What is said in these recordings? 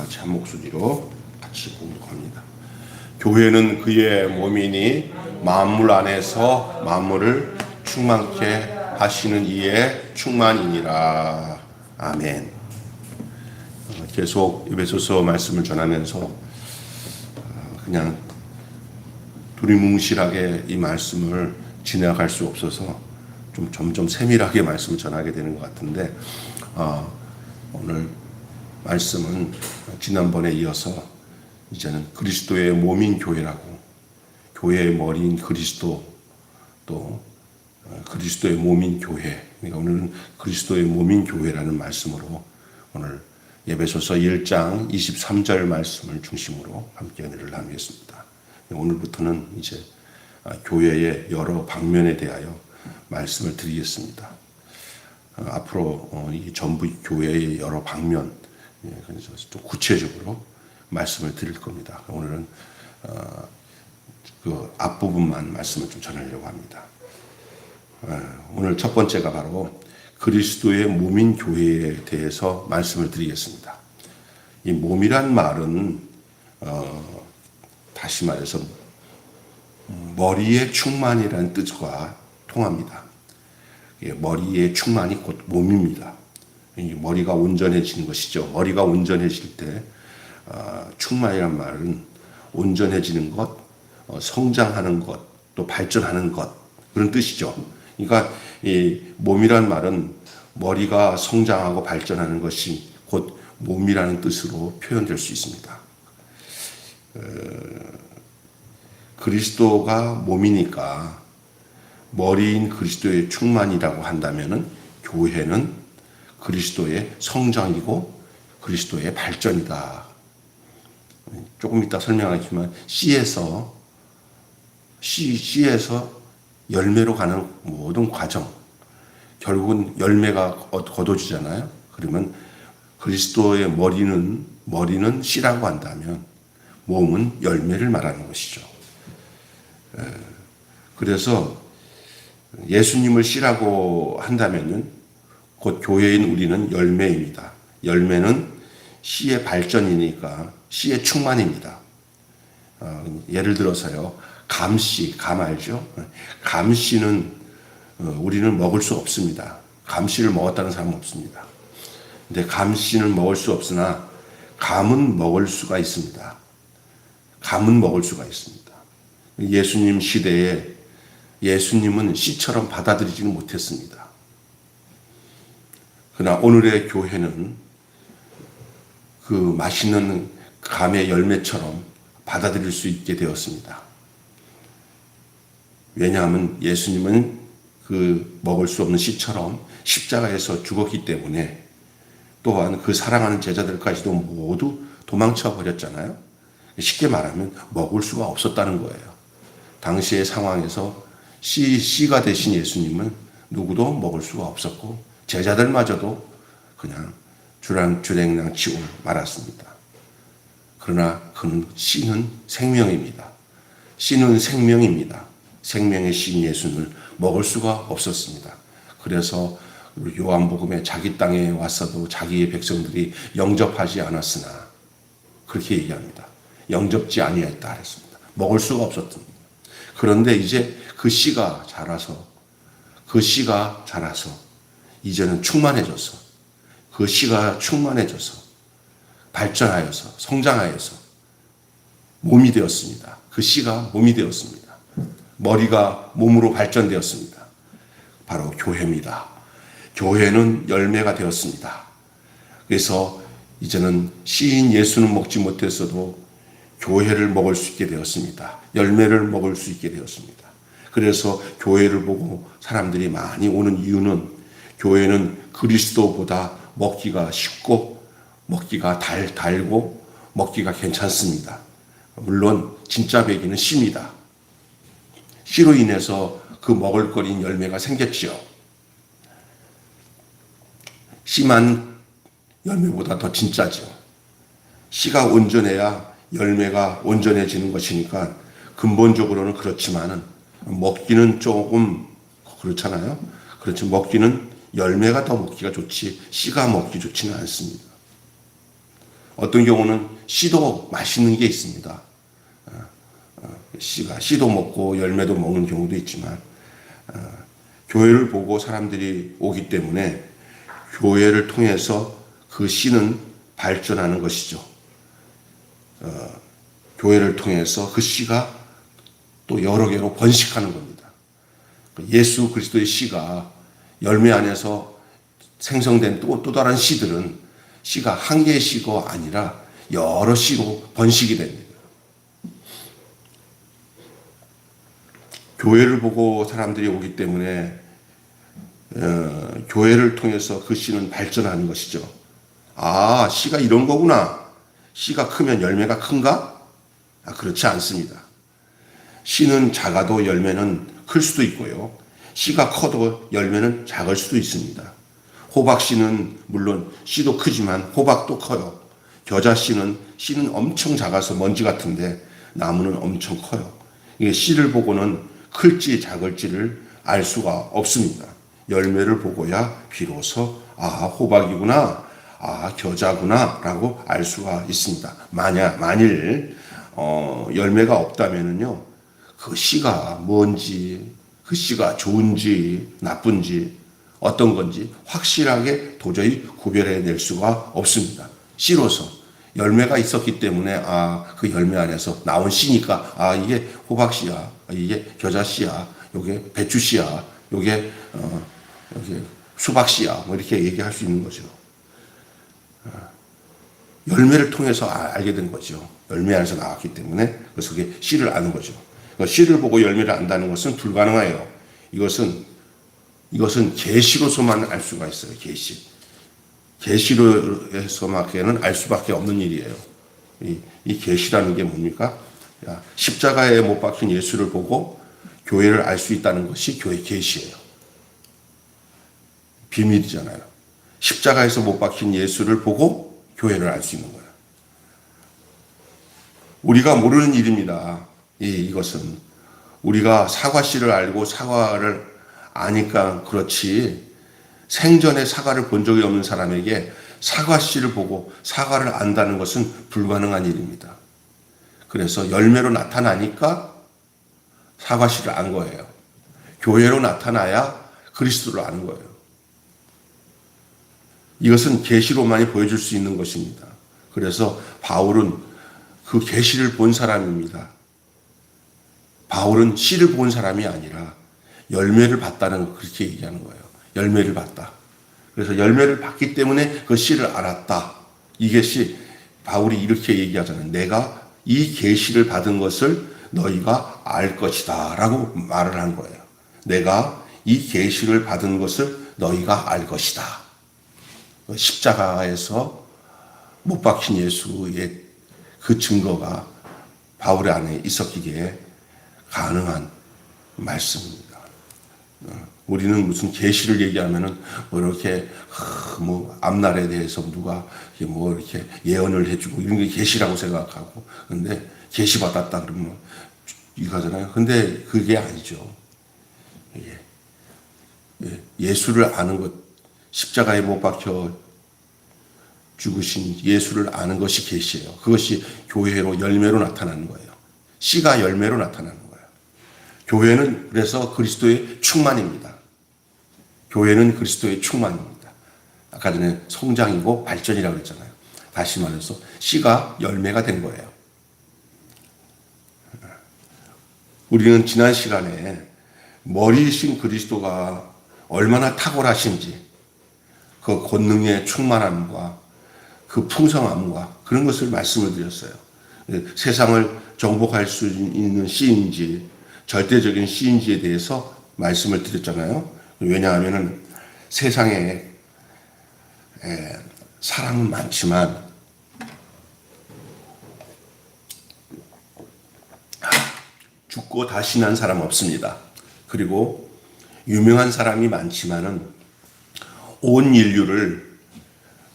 같이 한 목소리로 같이 공독합니다. 교회는 그의 몸이니 만물 안에서 만물을 충만케 하시는 이의 충만이니라. 아멘. 계속 에베소서 말씀을 전하면서 그냥 두리뭉실하게 이 말씀을 지나갈 수 없어서 좀 점점 세밀하게 말씀을 전하게 되는 것 같은데, 오늘 말씀은 지난번에 이어서 이제는 그리스도의 몸인 교회라고, 교회의 머리인 그리스도, 또 그리스도의 몸인 교회, 그러니까 오늘은 그리스도의 몸인 교회라는 말씀으로 오늘 에베소서 1장 23절 말씀을 중심으로 함께 은혜를 나누겠습니다. 오늘부터는 이제 교회의 여러 방면에 대하여 말씀을 드리겠습니다. 앞으로 이 전부 교회의 여러 방면, 그래서 좀 구체적으로 말씀을 드릴 겁니다. 오늘은 그 앞부분만 말씀을 좀 전하려고 합니다. 오늘 첫 번째가 바로 그리스도의 몸인 교회에 대해서 말씀을 드리겠습니다. 이 몸이란 말은 다시 말해서 머리의 충만이라는 뜻과 통합니다. 머리의 충만이 곧 몸입니다. 머리가 온전해지는 것이죠. 머리가 온전해질 때 충만이란 말은 온전해지는 것, 성장하는 것, 또 발전하는 것, 그런 뜻이죠. 그러니까 이 몸이란 말은 머리가 성장하고 발전하는 것이 곧 몸이라는 뜻으로 표현될 수 있습니다. 그리스도가 몸이니까 머리인 그리스도의 충만이라고 한다면은 교회는 그리스도의 성장이고 그리스도의 발전이다. 조금 이따 설명하겠지만 씨에서 열매로 가는 모든 과정, 결국은 열매가 거둬지잖아요. 그러면 그리스도의 머리는 씨라고 한다면 몸은 열매를 말하는 것이죠. 그래서 예수님을 씨라고 한다면은 곧 교회인 우리는 열매입니다. 열매는 씨의 발전이니까 씨의 충만입니다. 예를 들어서요, 감씨, 감 알죠? 감씨는 우리는 먹을 수 없습니다. 감씨를 먹었다는 사람은 없습니다. 근데 감씨는 먹을 수 없으나 감은 먹을 수가 있습니다. 감은 먹을 수가 있습니다. 예수님 시대에 예수님은 씨처럼 받아들이지는 못했습니다. 그러나 오늘의 교회는 그 맛있는 감의 열매처럼 받아들일 수 있게 되었습니다. 왜냐하면 예수님은 그 먹을 수 없는 씨처럼 십자가에서 죽었기 때문에, 또한 그 사랑하는 제자들까지도 모두 도망쳐 버렸잖아요. 쉽게 말하면 먹을 수가 없었다는 거예요. 당시의 상황에서 씨가 되신 예수님은 누구도 먹을 수가 없었고 제자들마저도 그냥 주랭랑 치고 말았습니다. 그러나 그는 씨는 생명입니다. 씨는 생명입니다. 생명의 씨인 예수님을 먹을 수가 없었습니다. 그래서 요한복음에 자기 땅에 왔어도 자기의 백성들이 영접하지 않았으나, 그렇게 얘기합니다. 영접지 아니했다 했습니다. 먹을 수가 없었습니다. 그런데 이제 그 씨가 자라서 이제는 충만해져서, 그 씨가 충만해져서 발전하여서 성장하여서 몸이 되었습니다. 그 씨가 몸이 되었습니다. 머리가 몸으로 발전되었습니다. 바로 교회입니다. 교회는 열매가 되었습니다. 그래서 이제는 씨인 예수는 먹지 못했어도 교회를 먹을 수 있게 되었습니다. 열매를 먹을 수 있게 되었습니다. 그래서 교회를 보고 사람들이 많이 오는 이유는, 교회는 그리스도보다 먹기가 쉽고 먹기가 달고 먹기가 괜찮습니다. 물론 진짜 배기는 씨입니다. 씨로 인해서 그 먹을거리인 열매가 생겼지요. 씨만 열매보다 더 진짜죠. 씨가 온전해야 열매가 온전해지는 것이니까 근본적으로는 그렇지만은 먹기는 조금 그렇잖아요. 그렇지, 먹기는 열매가 더 먹기가 좋지 씨가 먹기 좋지는 않습니다. 어떤 경우는 씨도 맛있는 게 있습니다. 씨도 먹고 열매도 먹는 경우도 있지만 교회를 보고 사람들이 오기 때문에 교회를 통해서 그 씨는 발전하는 것이죠. 교회를 통해서 그 씨가 또 여러 개로 번식하는 겁니다. 예수 그리스도의 씨가 열매 안에서 생성된 또 다른 씨들은 씨가 한 개의 씨가 아니라 여러 씨로 번식이 됩니다. 교회를 보고 사람들이 오기 때문에 교회를 통해서 그 씨는 발전하는 것이죠. 아, 씨가 이런 거구나. 씨가 크면 열매가 큰가? 그렇지 않습니다. 씨는 작아도 열매는 클 수도 있고요. 씨가 커도 열매는 작을 수도 있습니다. 호박씨는 물론 씨도 크지만 호박도 커요. 겨자씨는 엄청 작아서 먼지 같은데 나무는 엄청 커요. 이게 씨를 보고는 클지 작을지를 알 수가 없습니다. 열매를 보고야 비로소 호박이구나, 겨자구나 라고 알 수가 있습니다. 만일 열매가 없다면은요, 그 씨가 뭔지, 그 씨가 좋은지 나쁜지 어떤 건지 확실하게 도저히 구별해낼 수가 없습니다. 씨로서 열매가 있었기 때문에 그 열매 안에서 나온 씨니까 이게 호박씨야, 이게 겨자씨야, 요게 배추씨야, 요게 수박씨야, 뭐 이렇게 얘기할 수 있는 거죠. 열매를 통해서 알게 된 거죠. 열매 안에서 나왔기 때문에 그래서 그게 씨를 아는 거죠. 씨를 보고 열매를 안다는 것은 불가능해요. 이것은 계시로서만 알 수가 있어요. 계시로서만은 알 수밖에 없는 일이에요. 이 계시라는 게 뭡니까? 십자가에 못 박힌 예수를 보고 교회를 알 수 있다는 것이 교회 계시예요. 비밀이잖아요. 십자가에서 못 박힌 예수를 보고 교회를 알 수 있는 거예요. 우리가 모르는 일입니다. 이것은 우리가 사과씨를 알고 사과를 아니까 그렇지, 생전에 사과를 본 적이 없는 사람에게 사과씨를 보고 사과를 안다는 것은 불가능한 일입니다. 그래서 열매로 나타나니까 사과씨를 안 거예요. 교회로 나타나야 그리스도를 아는 거예요. 이것은 계시로만이 보여줄 수 있는 것입니다. 그래서 바울은 그 계시를 본 사람입니다. 바울은 씨를 본 사람이 아니라 열매를 봤다는 그렇게 얘기하는 거예요. 열매를 봤다. 그래서 열매를 봤기 때문에 그 씨를 알았다. 이것이 바울이 이렇게 얘기하잖아요. 내가 이 계시를 받은 것을 너희가 알 것이다 라고 말을 한 거예요. 내가 이 계시를 받은 것을 너희가 알 것이다. 십자가에서 못 박힌 예수의 그 증거가 바울의 안에 있었기에 가능한 말씀입니다. 우리는 무슨 계시를 얘기하면은 뭐 이렇게 앞날에 대해서 누가 뭐 이렇게 예언을 해주고 이런 게 계시라고 생각하고, 근데 계시 받았다 그러면 이거잖아요. 근데 그게 아니죠. 예수를 아는 것, 십자가에 못 박혀 죽으신 예수를 아는 것이 계시예요. 그것이 교회로 열매로 나타나는 거예요. 씨가 열매로 나타나는 거예요. 교회는 그래서 그리스도의 충만입니다. 교회는 그리스도의 충만입니다. 아까 전에 성장이고 발전이라고 했잖아요. 다시 말해서 씨가 열매가 된 거예요. 우리는 지난 시간에 머리이신 그리스도가 얼마나 탁월하신지, 그 권능의 충만함과 그 풍성함과 그런 것을 말씀을 드렸어요. 세상을 정복할 수 있는 씨인지 절대적인 씨인지에 대해서 말씀을 드렸잖아요. 왜냐하면 세상에 사람은 많지만 죽고 다시 난 사람 없습니다. 그리고 유명한 사람이 많지만은 온 인류를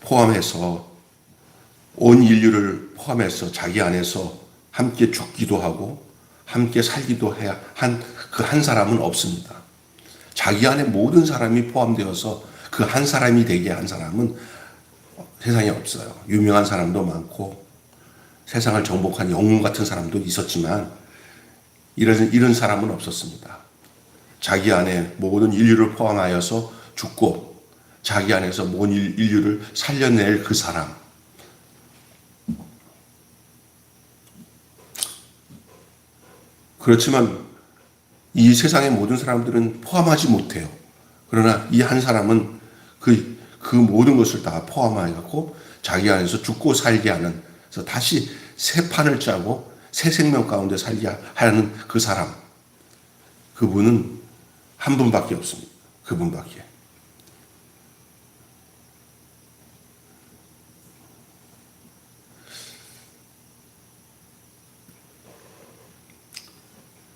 포함해서 자기 안에서 함께 죽기도 하고 함께 살기도 해야 한 그 한 사람은 없습니다. 자기 안에 모든 사람이 포함되어서 그 한 사람이 되게 한 사람은 세상에 없어요. 유명한 사람도 많고 세상을 정복한 영웅 같은 사람도 있었지만 이런 사람은 없었습니다. 자기 안에 모든 인류를 포함하여서 죽고 자기 안에서 모든 인류를 살려낼 그 사람. 그렇지만 이 세상의 모든 사람들은 포함하지 못해요. 그러나 이 한 사람은 그 모든 것을 다 포함하여갖고 자기 안에서 죽고 살게 하는, 그래서 다시 새 판을 짜고 새 생명 가운데 살게 하는 그 사람. 그분은 한 분밖에 없습니다. 그분밖에.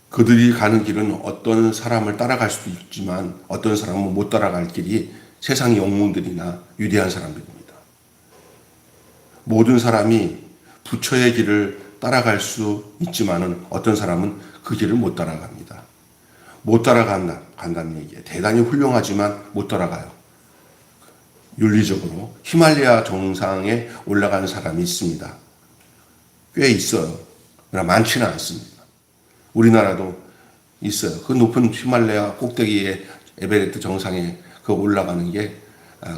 그들이 가는 길은 어떤 사람을 따라갈 수도 있지만 어떤 사람은 못 따라갈 길이 세상 영웅들이나 위대한 사람들입니다. 모든 사람이 부처의 길을 따라갈 수 있지만은 어떤 사람은 그 길을 못 따라갑니다. 못 따라간다는 얘기예요. 대단히 훌륭하지만 못 따라가요. 윤리적으로 히말라야 정상에 올라가는 사람이 있습니다. 꽤 있어요. 그러나 많지는 않습니다. 우리나라도 있어요. 그 높은 히말라야 꼭대기에 에베레스트 정상에 그 올라가는 게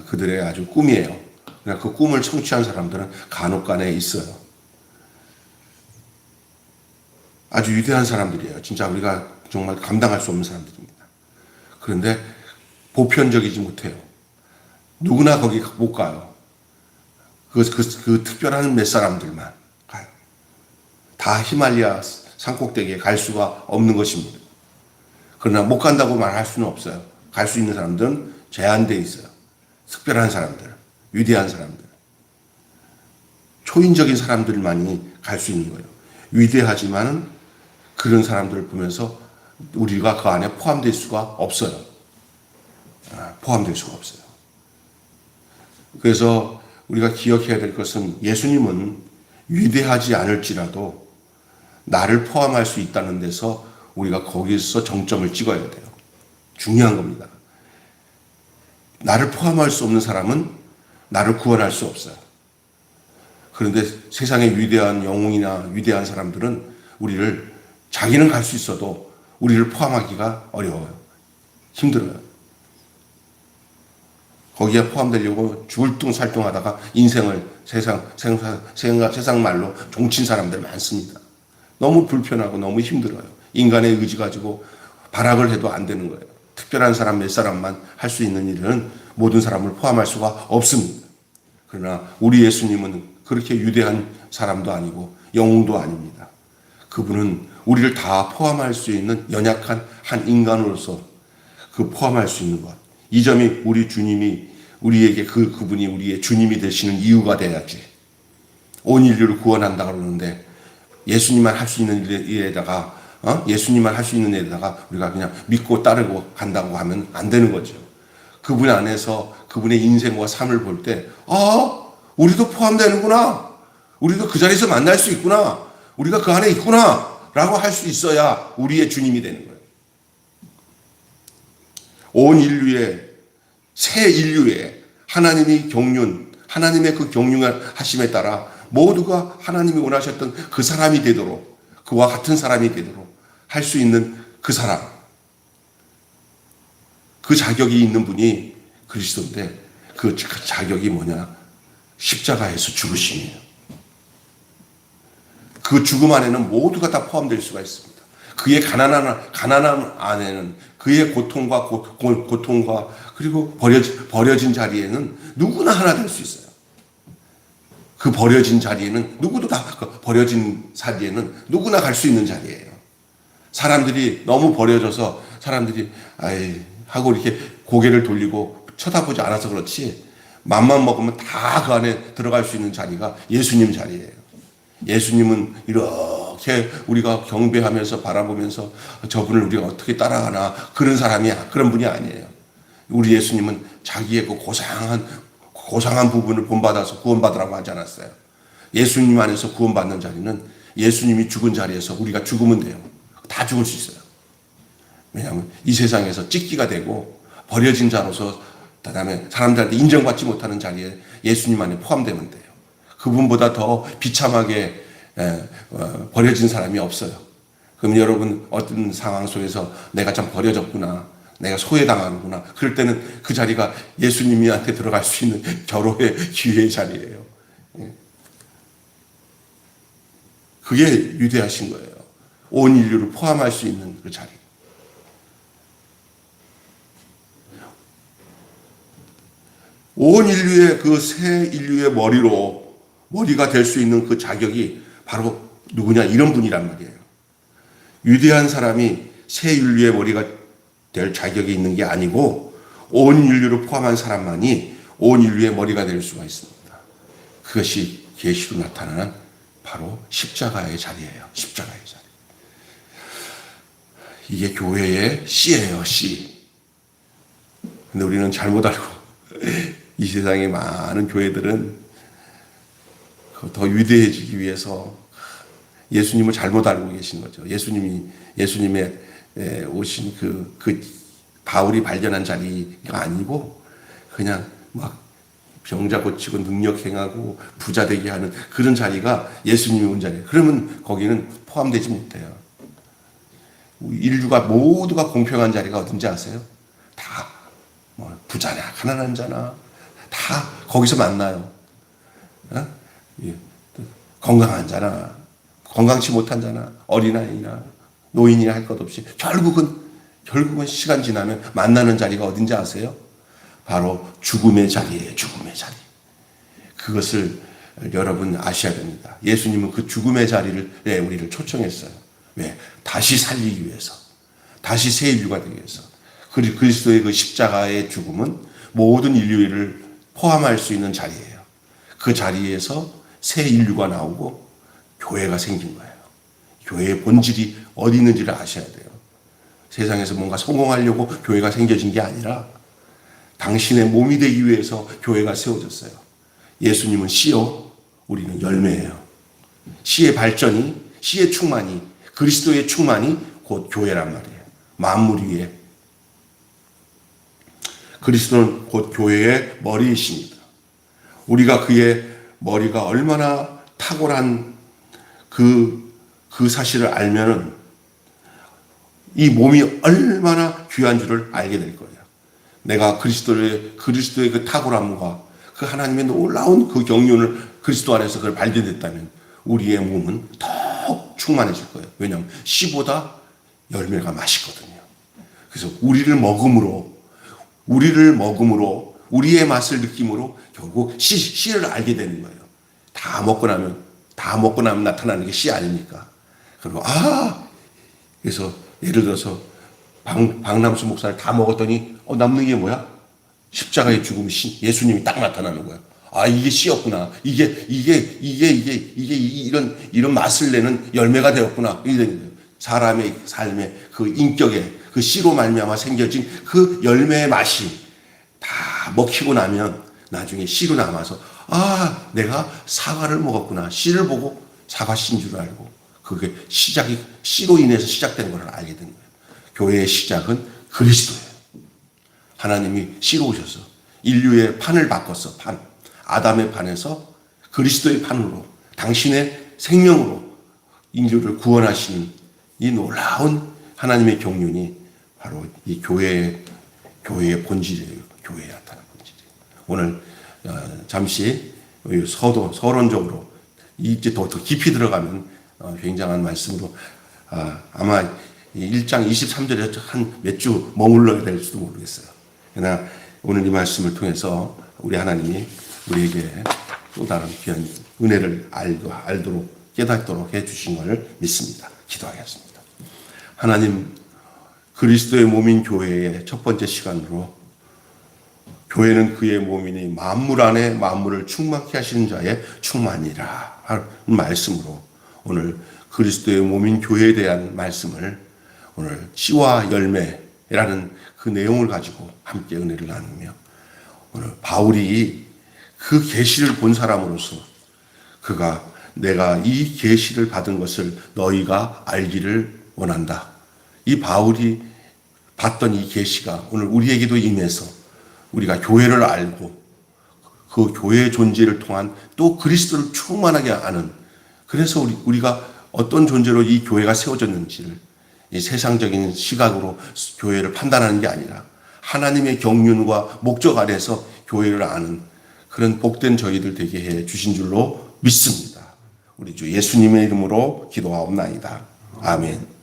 그들의 아주 꿈이에요. 그러나 그 꿈을 성취한 사람들은 간혹간에 있어요. 아주 위대한 사람들이에요. 진짜 우리가 정말 감당할 수 없는 사람들입니다. 그런데 보편적이지 못해요. 누구나 거기 못 가요. 그 특별한 몇 사람들만 가요. 다 히말라야 산꼭대기에 갈 수가 없는 것입니다. 그러나 못 간다고 말할 수는 없어요. 갈 수 있는 사람들은 제한되어 있어요. 특별한 사람들, 위대한 사람들, 초인적인 사람들만이 갈 수 있는 거예요. 위대하지만은 그런 사람들을 보면서 우리가 그 안에 포함될 수가 없어요. 포함될 수가 없어요. 그래서 우리가 기억해야 될 것은 예수님은 위대하지 않을지라도 나를 포함할 수 있다는 데서 우리가 거기서 정점을 찍어야 돼요. 중요한 겁니다. 나를 포함할 수 없는 사람은 나를 구원할 수 없어요. 그런데 세상의 위대한 영웅이나 위대한 사람들은 우리를, 자기는 갈 수 있어도 우리를 포함하기가 어려워요. 힘들어요. 거기에 포함되려고 죽을둥살둥 하다가 인생을 세상 말로 종친 사람들 많습니다. 너무 불편하고 너무 힘들어요. 인간의 의지 가지고 발악을 해도 안 되는 거예요. 특별한 사람 몇 사람만 할 수 있는 일은 모든 사람을 포함할 수가 없습니다. 그러나 우리 예수님은 그렇게 위대한 사람도 아니고 영웅도 아닙니다. 그분은 우리를 다 포함할 수 있는 연약한 한 인간으로서 그 포함할 수 있는 것. 이 점이 우리 주님이 우리에게 그분이 우리의 주님이 되시는 이유가 돼야지. 온 인류를 구원한다 그러는데 예수님만 할 수 있는 일에다가 예수님만 할 수 있는 일에다가 우리가 그냥 믿고 따르고 간다고 하면 안 되는 거죠. 그분 안에서 그분의 인생과 삶을 볼 때 우리도 포함되는구나. 우리도 그 자리에서 만날 수 있구나. 우리가 그 안에 있구나. 라고 할 수 있어야 우리의 주님이 되는 거예요. 온 인류의, 새 인류의 하나님의 그 경륜하심에 따라 모두가 하나님이 원하셨던 그 사람이 되도록, 그와 같은 사람이 되도록 할 수 있는 그 사람, 그 자격이 있는 분이 그리스도인데 그 자격이 뭐냐? 십자가에서 죽으심이에요. 그 죽음 안에는 모두가 다 포함될 수가 있습니다. 그의 가난함 안에는 그의 고통과 그리고 버려진 자리에는 누구나 하나 될 수 있어요. 그 버려진 자리에는 버려진 자리에는 누구나 갈 수 있는 자리예요. 사람들이 너무 버려져서 사람들이 하고 이렇게 고개를 돌리고 쳐다보지 않아서 그렇지, 맘만 먹으면 다 그 안에 들어갈 수 있는 자리가 예수님 자리예요. 예수님은 이렇게 우리가 경배하면서 바라보면서 저분을 우리가 어떻게 따라가나 그런 분이 아니에요. 우리 예수님은 자기의 그 고상한 부분을 본받아서 구원받으라고 하지 않았어요. 예수님 안에서 구원받는 자리는 예수님이 죽은 자리에서 우리가 죽으면 돼요. 다 죽을 수 있어요. 왜냐하면 이 세상에서 찢기가 되고 버려진 자로서 그다음에 사람들한테 인정받지 못하는 자리에 예수님 안에 포함되면 돼요. 그분보다 더 비참하게 버려진 사람이 없어요. 그럼 여러분 어떤 상황 속에서 내가 참 버려졌구나, 내가 소외당하는구나, 그럴 때는 그 자리가 예수님한테 들어갈 수 있는 결혼의 기회의 자리예요. 그게 위대하신 거예요. 온 인류를 포함할 수 있는 그 자리. 온 인류의 그 새 인류의 머리가 될 수 있는 그 자격이 바로 누구냐? 이런 분이란 말이에요. 위대한 사람이 새 인류의 머리가 될 자격이 있는 게 아니고 온 인류를 포함한 사람만이 온 인류의 머리가 될 수가 있습니다. 그것이 계시로 나타나는 바로 십자가의 자리예요. 십자가의 자리. 이게 교회의 씨예요. 씨. 근데 우리는 잘못 알고 이 세상의 많은 교회들은 더 위대해지기 위해서 예수님을 잘못 알고 계신 거죠. 예수님의 오신 그 바울이 발견한 자리가 아니고 그냥 막 병자 고치고 능력 행하고 부자 되게 하는 그런 자리가 예수님이 온 자리예요. 그러면 거기는 포함되지 못해요. 인류가 모두가 공평한 자리가 어딘지 아세요? 다 뭐 부자냐 가난한 자나 다 거기서 만나요. 건강한 자나 건강치 못한 자나 어린아이나 노인이나 할 것 없이 결국은 시간 지나면 만나는 자리가 어딘지 아세요? 바로 죽음의 자리예요. 죽음의 자리. 그것을 여러분 아셔야 됩니다. 예수님은 그 죽음의 자리를 우리를 초청했어요. 왜? 다시 살리기 위해서. 다시 새 인류가 되기 위해서. 그리스도의 그 십자가의 죽음은 모든 인류를 포함할 수 있는 자리예요. 그 자리에서 새 인류가 나오고 교회가 생긴 거예요. 교회의 본질이 어디 있는지를 아셔야 돼요. 세상에서 뭔가 성공하려고 교회가 생겨진 게 아니라 당신의 몸이 되기 위해서 교회가 세워졌어요. 예수님은 씨요, 우리는 열매예요. 씨의 발전이, 씨의 충만이, 그리스도의 충만이 곧 교회란 말이에요. 만물 위에. 그리스도는 곧 교회의 머리이십니다. 우리가 그의 머리가 얼마나 탁월한 그 사실을 알면은 이 몸이 얼마나 귀한 줄을 알게 될 거예요. 내가 그리스도의 그 탁월함과 그 하나님의 놀라운 그 경륜을 그리스도 안에서 그걸 발견했다면 우리의 몸은 더 충만해질 거예요. 왜냐하면 씨보다 열매가 맛있거든요. 그래서 우리를 먹음으로 우리의 맛을 느낌으로 결국 씨를 알게 되는 거예요. 다 먹고 나면 나타나는 게 씨 아닙니까? 그리고 그래서 예를 들어서 박남수 목사를 다 먹었더니 남는 게 뭐야? 십자가의 죽음 씨, 예수님이 딱 나타나는 거야. 이게 씨였구나. 이게 이런 맛을 내는 열매가 되었구나. 사람의 삶의 그 인격에 그 씨로 말미암아 생겨진 그 열매의 맛이 다 먹히고 나면 나중에 씨로 남아서 내가 사과를 먹었구나. 씨를 보고 사과 씨인 줄 알고 그게 씨로 인해서 시작된 걸 알게 된 거예요. 교회의 시작은 그리스도예요. 하나님이 씨로 오셔서 인류의 판을 바꿨어. 아담의 판에서 그리스도의 판으로 당신의 생명으로 인류를 구원하시는 이 놀라운 하나님의 경륜이 바로 이 교회의 본질이에요. 교회에 나타난 본질이에요. 오늘 잠시 서론적으로 이제 더 깊이 들어가면 굉장한 말씀으로 아마 1장 23절에 한 몇 주 머물러야 될지도 모르겠어요. 그러나 오늘 이 말씀을 통해서 우리 하나님이 우리에게 또 다른 귀한 은혜를 알도록 깨닫도록 해주신 것을 믿습니다. 기도하겠습니다. 하나님, 그리스도의 몸인 교회의 첫 번째 시간으로 교회는 그의 몸이니 만물 안에 만물을 충만케 하시는 자의 충만이라 하는 말씀으로 오늘 그리스도의 몸인 교회에 대한 말씀을 오늘 씨와 열매라는 그 내용을 가지고 함께 은혜를 나누며 오늘 바울이 그 계시를 본 사람으로서 그가 내가 이 계시를 받은 것을 너희가 알기를 원한다. 이 바울이 봤던 이 계시가 오늘 우리에게도 임해서 우리가 교회를 알고 그 교회의 존재를 통한 또 그리스도를 충만하게 아는, 그래서 우리가 어떤 존재로 이 교회가 세워졌는지를 이 세상적인 시각으로 교회를 판단하는 게 아니라 하나님의 경륜과 목적 아래서 교회를 아는 그런 복된 저희들 되게 해 주신 줄로 믿습니다. 우리 주 예수님의 이름으로 기도하옵나이다. 아멘.